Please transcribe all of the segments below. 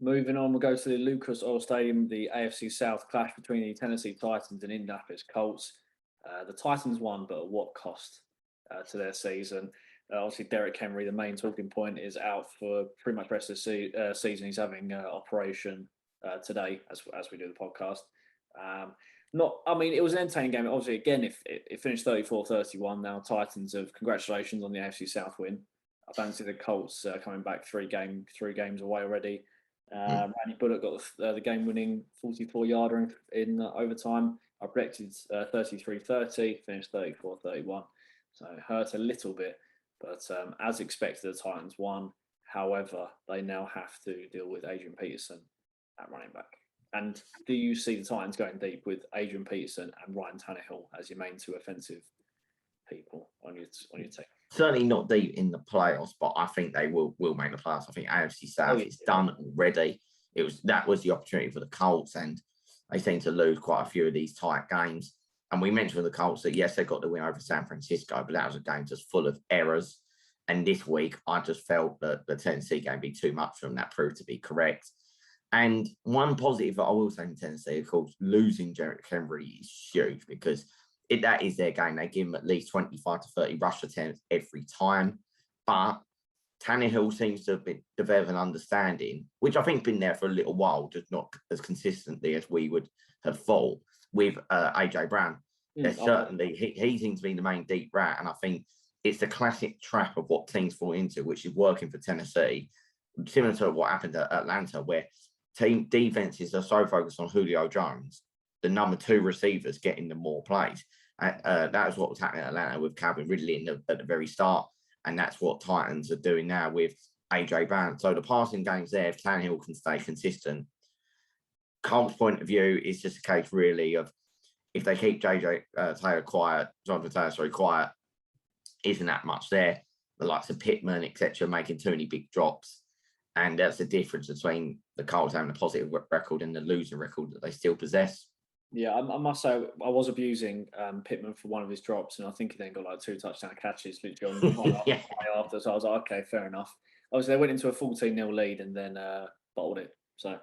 Moving on, we'll go to the Lucas Oil Stadium, the AFC South clash between the Tennessee Titans and Indianapolis Colts. The Titans won, but at what cost to their season? Obviously, Derek Henry, the main talking point, is out for pretty much the rest of the season. He's having operation today as we do the podcast. I mean, it was an entertaining game. Obviously, again, if it finished 34-31, now Titans have congratulations on the AFC South win. I fancy the Colts coming back three games away already. Randy Bullock got the game-winning 44-yarder in overtime. I predicted 33-30, finished 34-31. So it hurt a little bit, but as expected, the Titans won. However, they now have to deal with Adrian Peterson at running back. And do you see the Titans going deep with Adrian Peterson and Ryan Tannehill as your main two offensive people on your team? Certainly not deep in the playoffs, but I think they will make the playoffs. I think AFC South is done already. That was the opportunity for the Colts, and they seem to lose quite a few of these tight games. And we mentioned with the Colts that yes, they got the win over San Francisco, but that was a game just full of errors. And this week, I just felt that the Tennessee game be too much for them. That proved to be correct. And one positive that I will say in Tennessee, of course, losing Derek Henry is huge because that is their game. They give him at least 25 to 30 rush attempts every time. But Tannehill seems to have developed an understanding, which I think has been there for a little while, just not as consistently as we would have thought with AJ Brown. Certainly, he seems to be the main deep rat. And I think it's the classic trap of what teams fall into, which is working for Tennessee, similar to what happened at Atlanta, where team defenses are so focused on Julio Jones, the number two receivers getting the more plays. That was what was happening at Atlanta with Calvin Ridley at the very start. And that's what Titans are doing now with AJ Brown. So the passing games there, if Tannehill can stay consistent, Colts' point of view is just a case really of if they keep Jonathan Taylor quiet, isn't that much there. The likes of Pittman, etc., making too many big drops. And that's the difference between the Colts having a positive record and the losing record that they still possess. Yeah, I must say I was abusing Pittman for one of his drops, and I think he then got like 2 touchdown catches literally on one after. So I was like, okay, fair enough. Obviously, they went into a 14-0 lead and then bottled it. So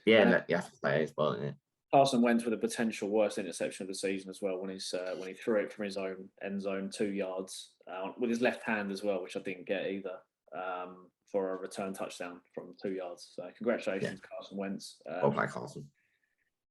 that is well, isn't it? Carson Wentz with a potential worst interception of the season as well when he threw it from his own end zone 2 yards with his left hand as well, which I didn't get either. For a return touchdown from 2 yards. So congratulations, Carson Wentz. Well played, Carson.